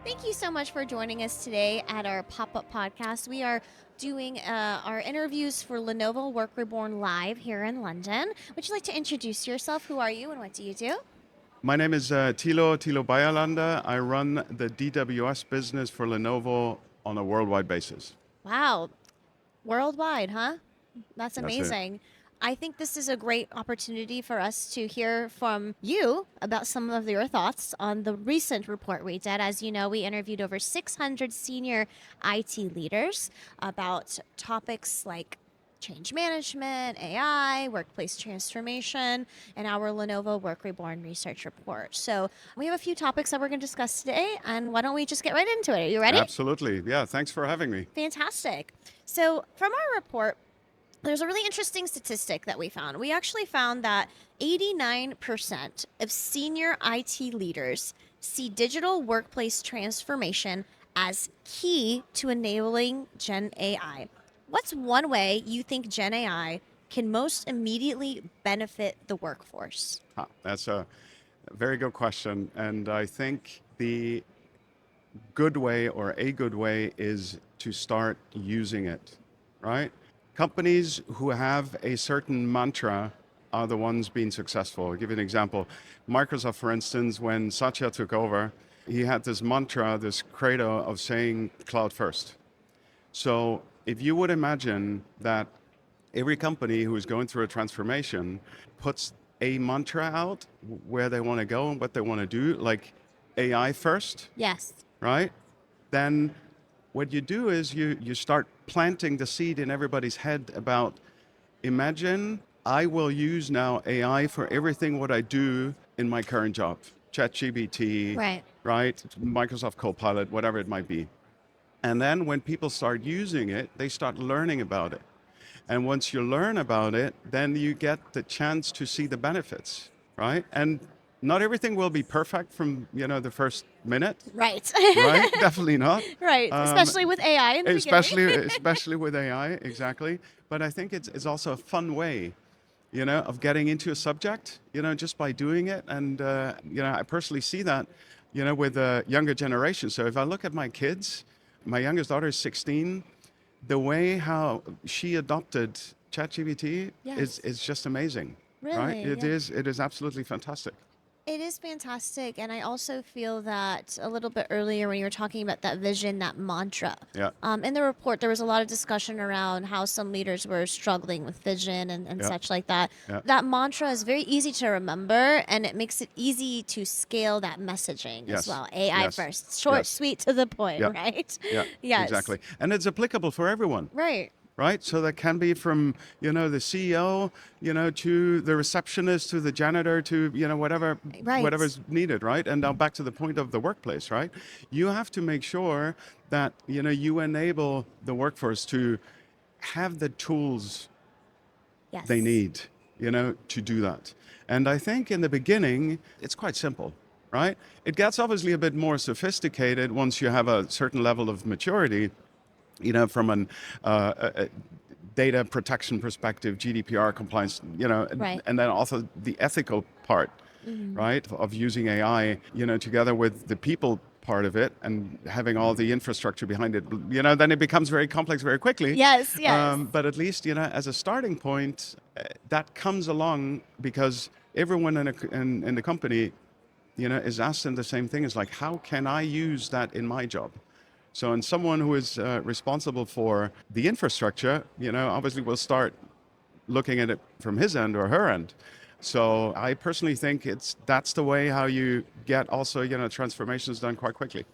Thank you so much for joining us today at our pop-up podcast. We are doing our interviews for Lenovo Work Reborn live here in London. Would you like to introduce yourself? Who are you and what do you do? My name is Thilo Bayerländer. I run the DWS business for Lenovo on a worldwide basis. Wow. Worldwide, huh? That's That's it. amazing. I think this is a great opportunity for us to hear from you about some of your thoughts on the recent report we did. As you know, we interviewed over 600 senior IT leaders about topics like change management, AI, workplace transformation, and our Lenovo Work Reborn research report. So we have a few topics that we're going to discuss today, and why don't we just get right into it? Are you ready? Absolutely. Yeah, thanks for having me. Fantastic. So from our report, there's a really interesting statistic that we found. We actually found that 89% of senior IT leaders see digital workplace transformation as key to enabling Gen AI. What's one way you think Gen AI can most immediately benefit the workforce? That's a very good question. And I think the good way or a good way is to start using it, right? Companies who have a certain mantra are the ones being successful. I'll give you an example. Microsoft, for instance, when Satya took over, he had this mantra, this credo of saying cloud first. So if you would imagine that every company who is going through a transformation puts a mantra out where they want to go and what they want to do, like AI first, Yes. right? Then what you do is you start planting the seed in everybody's head about, imagine I will use now AI for everything what I do in my current job. ChatGPT, right? Microsoft Copilot, whatever it might be. And then when people start using it, they start learning about it. And once you learn about it, then you get the chance to see the benefits, right? And not everything will be perfect from, the first minute. Right. Right? Definitely not. Right. Especially with AI in the beginning. Especially with AI, exactly. But I think it's also a fun way, of getting into a subject, just by doing it. And, I personally see that, with the younger generation. So if I look at my kids, my youngest daughter is 16, the way how she adopted ChatGPT is just amazing. Really? Right? Yeah. It is absolutely fantastic. It is fantastic. And I also feel that a little bit earlier when you were talking about that vision, that mantra. Yeah. In the report, there was a lot of discussion around how some leaders were struggling with vision and Yeah. such like that. Yeah. That mantra is very easy to remember, and it makes it easy to scale that messaging as Yes. well. AI Yes. first, short, Yes. sweet, to the point, Yeah. right? Yeah, Yes. exactly. And it's applicable for everyone. Right. Right? So that can be from, the CEO, to the receptionist, to the janitor, to, Right. whatever's needed, right? And now back to the point of the workplace, right? You have to make sure that, you enable the workforce to have the tools Yes. they need, to do that. And I think in the beginning, it's quite simple, right? It gets obviously a bit more sophisticated once you have a certain level of maturity, from a data protection perspective, GDPR compliance, Right. and then also the ethical part, Mhm. right, of using AI, together with the people part of it and having all the infrastructure behind it, then it becomes very complex very quickly. Yes, yes. But at least, as a starting point, that comes along because everyone in the company, is asking the same thing. Is like, how can I use that in my job? So, and someone who is responsible for the infrastructure, obviously will start looking at it from his end or her end. So, I personally think that's the way how you get also, transformations done quite quickly.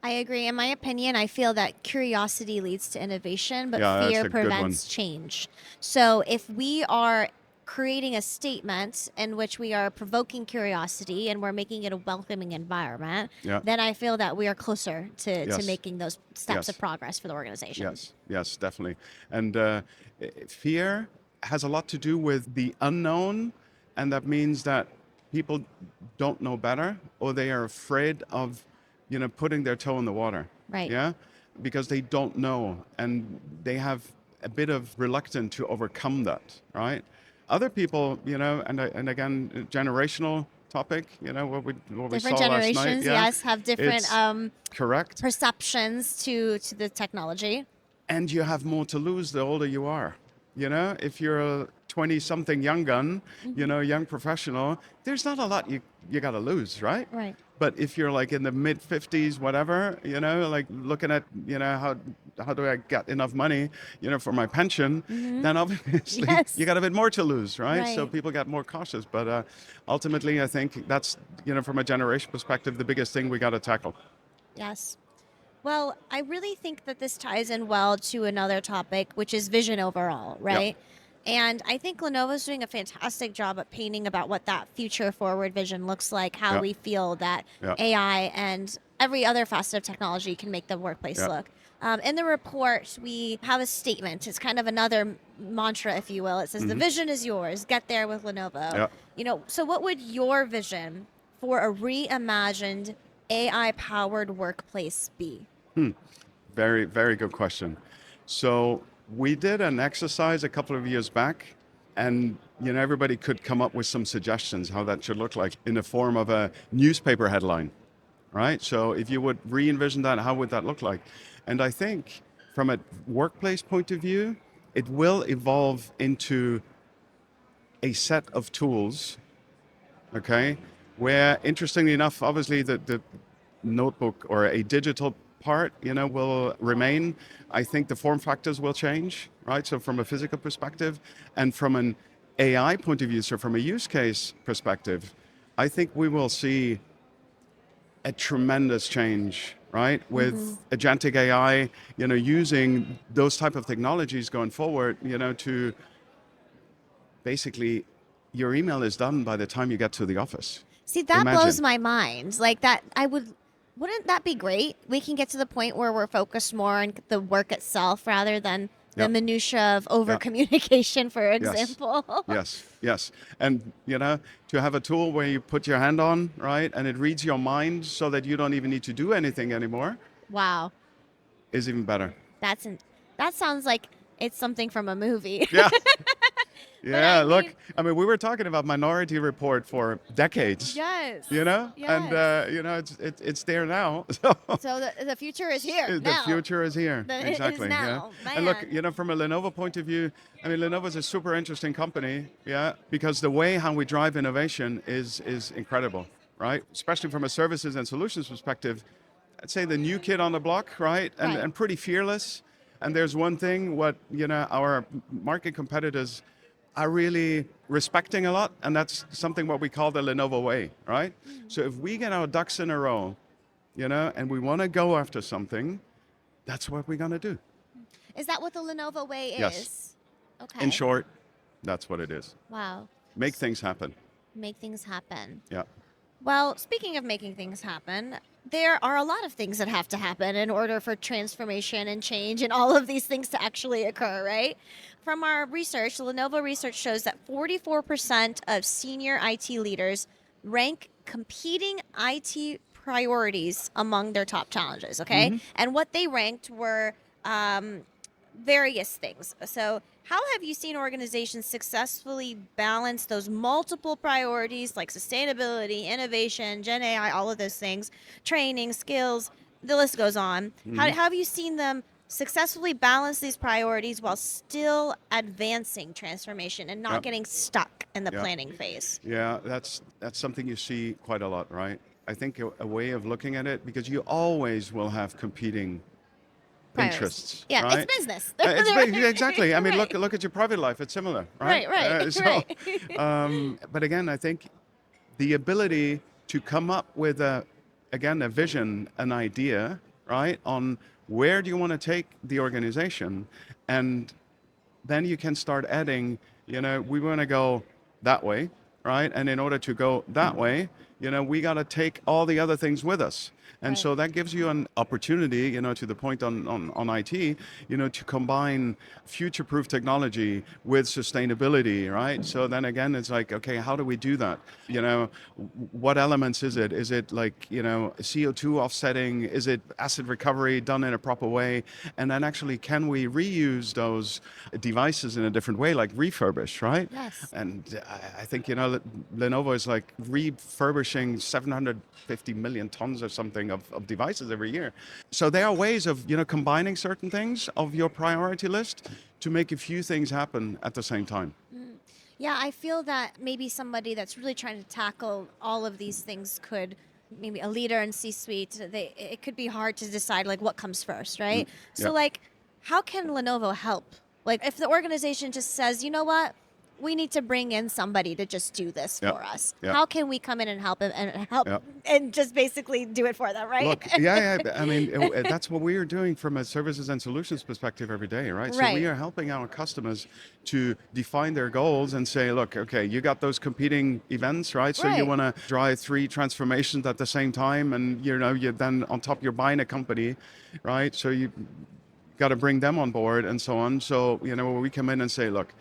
I agree. In my opinion, I feel that curiosity leads to innovation, but Yeah, that's fear a good one. prevents change. So if we are creating a statement in which we are provoking curiosity and we're making it a welcoming environment, Yeah. then I feel that we are closer to Yes. making those steps Yes. of progress for the organization. Yes, definitely. And fear has a lot to do with the unknown, and that means that people don't know better, or they are afraid of, putting their toe in the water. Right. Yeah, because they don't know, and they have a bit of reluctance to overcome that, right? Other people, and again, generational topic, what we saw Different last night, generations, yeah, yes, have different it's correct. perceptions to the technology. And you have more to lose the older you are. If you're a 20-something young gun, young professional, there's not a lot you got to lose, right? Right. But if you're like in the mid 50s, whatever, like looking at, how do I get enough money, for my pension, then obviously you Yes. got a bit more to lose, right? So Right. people get more cautious. But ultimately, I think that's, from a generation perspective, the biggest thing we got to tackle. Yes. Well, I really think that this ties in well to another topic, which is vision overall, Yep. right? And I think Lenovo's doing a fantastic job at painting about what that future forward vision looks like, how Yep. we feel that Yep. AI and every other facet of technology can make the workplace Yep. look. In the report, we have a statement. It's kind of another mantra, if you will. It says, "The vision is yours. Get there with Lenovo." Yep. So what would your vision for a reimagined AI powered workplace be? Very, very good question. So we did an exercise a couple of years back, and everybody could come up with some suggestions how that should look like in the form of a newspaper headline, right? So if you would re-envision that, how would that look like? And I think from a workplace point of view, it will evolve into a set of tools, okay, where interestingly enough, obviously the notebook or a digital part, will remain. I think the form factors will change, right? So from a physical perspective and from an AI point of view, so from a use case perspective, I think we will see a tremendous change, right? With agentic AI, using those type of technologies going forward, to basically your email is done by the time you get to the office. See, that blows Imagine. my mind. Like that, wouldn't that be great? We can get to the point where we're focused more on the work itself rather than the Yeah. minutia of over Yeah. communication, for Yes. example. Yes, yes. And, to have a tool where you put your hand on, right, and it reads your mind so that you don't even need to do anything anymore Wow, is even better. that sounds like it's something from a movie. Yeah. But Yeah, I look, mean, we were talking about Minority Report for decades, yes, and, yes. it's there now. So So the future is here the now. future is here. It is Exactly. Yeah. now, And look, man. from a Lenovo point of view, Lenovo is a super interesting company. Yeah. Because the way how we drive innovation is incredible, right? Especially from a services and solutions perspective. I'd say the new kid on the block, right? And Right. and pretty fearless. And there's one thing what our market competitors are really respecting a lot, and that's something what we call the Lenovo way, right? So if we get our ducks in a row, and we want to go after something, that's what we're going to do. Is that what the Lenovo way Yes. is? In Okay. short, that's what it is. Wow. Make things happen. Make things happen. Yeah. Well, speaking of making things happen, there are a lot of things that have to happen in order for transformation and change and all of these things to actually occur, right? From our research, Lenovo research shows that 44% of senior IT leaders rank competing IT priorities among their top challenges, okay? And what they ranked were various things. So, how have you seen organizations successfully balance those multiple priorities like sustainability, innovation, Gen AI, all of those things, training, skills, the list goes on? How have you seen them successfully balance these priorities while still advancing transformation and not Yep. getting stuck in the Yep. planning phase? Yeah, that's something you see quite a lot, right? I think a way of looking at it, because you always will have competing Priorities. interests, Yeah, right? it's business. Exactly. Right. Look at your private life. It's similar, right? Right. Right. But again, I think the ability to come up with a vision, an idea, right, on where do you want to take the organization, and then you can start adding, we want to go that way, right? And in order to go that way, we got to take all the other things with us. And Right. so that gives you an opportunity, to the point on IT, to combine future-proof technology with sustainability, right? So then again, it's like, okay, how do we do that? What elements is it? Is it like, CO2 offsetting? Is it asset recovery done in a proper way? And then actually, can we reuse those devices in a different way, like refurbish, right? Yes. And I think, Lenovo is like refurbishing 750 million tons or something of devices every year. So there are ways of, combining certain things of your priority list to make a few things happen at the same time. Yeah, I feel that maybe somebody that's really trying to tackle all of these things could, maybe a leader in C-suite, it could be hard to decide like what comes first, right? Yeah. So like, how can Lenovo help? Like if the organization just says, you know what, we need to bring in somebody to just do this Yeah. for us. Yeah. How can we come in and help Yeah. and just basically do it for them, right? Look, yeah. I mean, that's what we are doing from a services and solutions perspective every day, right? So we Right. are helping our customers to define their goals and say, look, okay, you got those competing events, right? So you Right. want to drive 3 transformations at the same time, and you then on top you're buying a company, right? So you got to bring them on board and so on. So, we come in and say, look,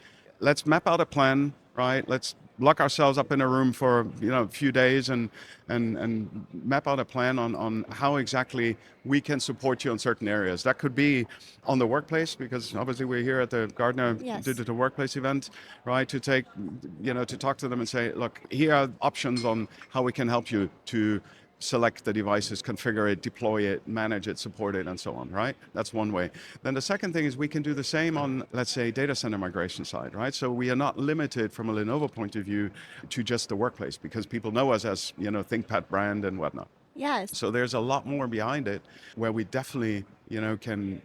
let's map out a plan, right? Let's lock ourselves up in a room for, a few days and map out a plan on how exactly we can support you in certain areas. That could be on the workplace, because obviously we're here at the Gartner Yes. Digital Workplace event, right? To take, to talk to them and say, look, here are options on how we can help you to select the devices, configure it, deploy it, manage it, support it, and so on, right? That's one way. Then the second thing is we can do the same on, let's say, data center migration side, right? So we are not limited from a Lenovo point of view to just the workplace, because people know us as, ThinkPad brand and whatnot. Yes. So there's a lot more behind it where we definitely, can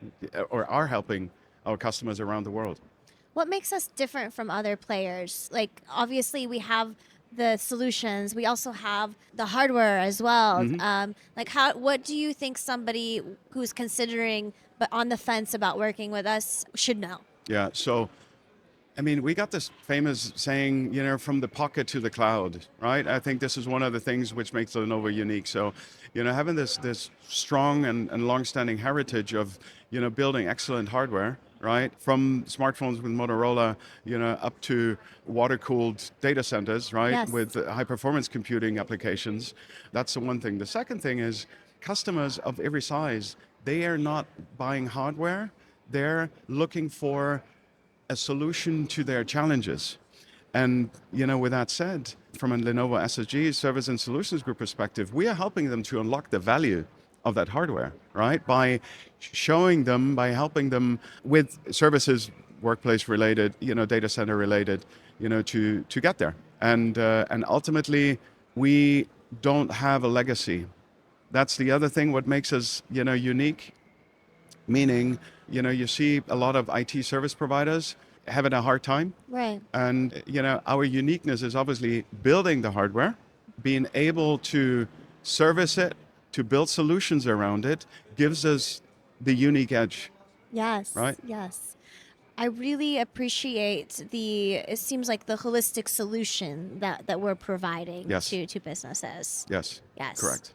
or are helping our customers around the world. What makes us different from other players? Like, obviously, we have the solutions. We also have the hardware as well. Like, what do you think somebody who's considering but on the fence about working with us should know? Yeah. So I mean, we got this famous saying, from the pocket to the cloud, right? I think this is one of the things which makes Lenovo unique. So, having this strong and long-standing heritage of, building excellent hardware, right? From smartphones with Motorola, up to water-cooled data centers, right? Yes. With high-performance computing applications. That's the one thing. The second thing is customers of every size, they are not buying hardware. They're looking for a solution to their challenges. And, with that said, from a Lenovo SSG Service and Solutions Group perspective, we are helping them to unlock the value of that hardware, right? By showing them, by helping them with services, workplace related, data center related, to get there. And ultimately, we don't have a legacy. That's the other thing. What makes us, unique. Meaning, you see a lot of IT service providers having a hard time. Right. And, our uniqueness is obviously building the hardware, being able to service it, to build solutions around it, gives us the unique edge, Yes. right? Yes. I really appreciate it seems like the holistic solution that we're providing Yes. to businesses. Yes. Yes. Correct.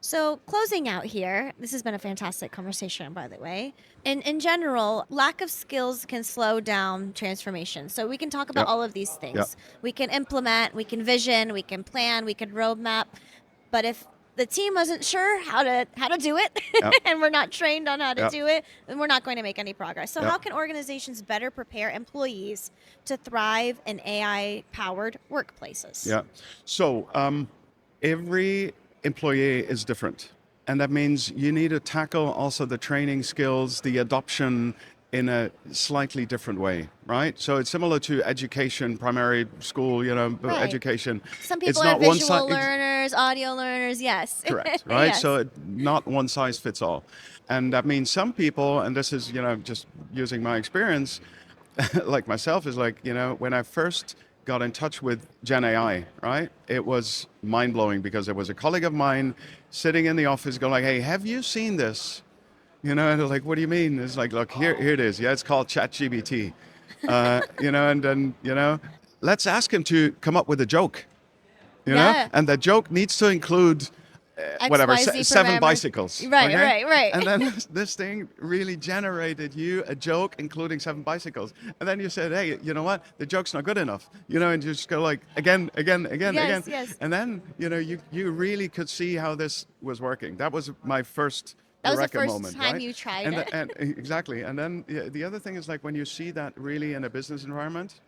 So, closing out here, this has been a fantastic conversation, by the way. In general, lack of skills can slow down transformation. So, we can talk about Yep. all of these things. Yep. We can implement, we can vision, we can plan, we can roadmap. But if the team wasn't sure how to do it, Yep. and we're not trained on how to Yep. do it, then we're not going to make any progress. So, Yep. how can organizations better prepare employees to thrive in AI-powered workplaces? Yeah. So every employee is different. And that means you need to tackle also the training skills, the adoption in a slightly different way, right? So it's similar to education, primary school, Right. education. Some It's people are not one visual size. learners, audio learners, yes. Correct, right? Yes. So not one size fits all. And that means some people, and this is, just using my experience, like myself, is like, when I first got in touch with Gen AI, right? It was mind blowing because there was a colleague of mine sitting in the office going like, hey, have you seen this? And they're like, what do you mean? It's like, look, here it is. Yeah, it's called ChatGPT. And then, let's ask him to come up with a joke. you know, Yeah. and the joke needs to include whatever, XYZ 7 parameter. bicycles. Right, okay? right, right. And then this thing really generated you a joke including 7 bicycles. And then you said, hey, you know what? The joke's not good enough. You know, and you just go like again, Yes, again. yes. And then, you know, you really could see how this was working. That was my first That was the Eureka first moment, time right? you tried and, it. and exactly. And then the other thing is like when you see that really in a business environment,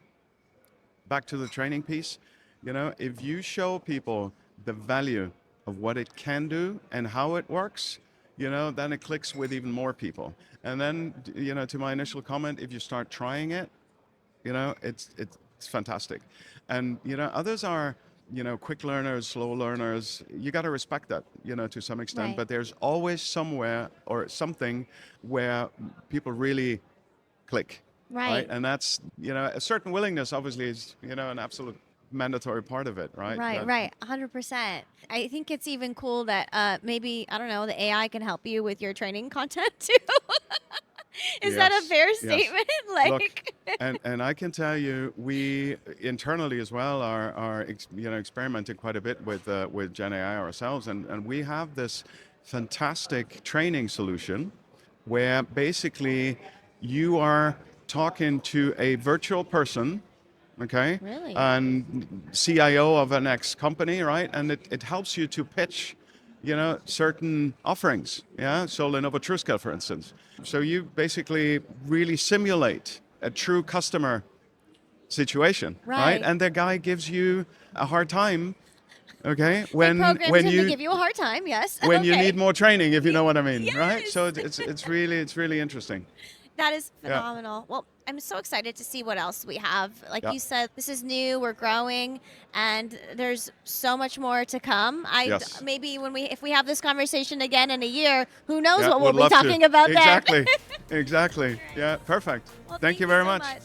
back to the training piece, you know, if you show people the value of what it can do and how it works, you know, then it clicks with even more people. And then, you know, to my initial comment, if you start trying it, you know, it's fantastic. And, you know, others are, you know, quick learners, slow learners. You got to respect that, you know, to some extent. Right. But there's always somewhere or something where people really click, right? Right. And that's, you know, a certain willingness obviously is, you know, an absolute mandatory part of it, right? Right, But right, 100%. I think it's even cool that maybe, I don't know, the AI can help you with your training content too. Is that a yes, fair yes. statement? Look, Like, and I can tell you, we internally as well are you know, experimenting quite a bit with Gen AI ourselves, and we have this fantastic training solution where basically you are talking to a virtual person, okay, really? and CIO of an ex company, right, and it helps you to pitch, you know, certain offerings. Yeah, so Lenovo TrueScale, for instance. So you basically really simulate a true customer situation, right? Right. And the guy gives you a hard time, okay, They programmed when him to you give you a hard time, yes. when you Okay. need more training, if you know what I mean, right? Yes. So it's really interesting. That is Yeah, phenomenal. Well, I'm so excited to see what else we have. Like yeah, you said, this is new, we're growing, and there's so much more to come. yes, Maybe if we have this conversation again in a year, who knows yeah. what we'll Would be love to. talking about then. Exactly, exactly. Right. Yeah, perfect. Well, Thank thank you you very so much. much.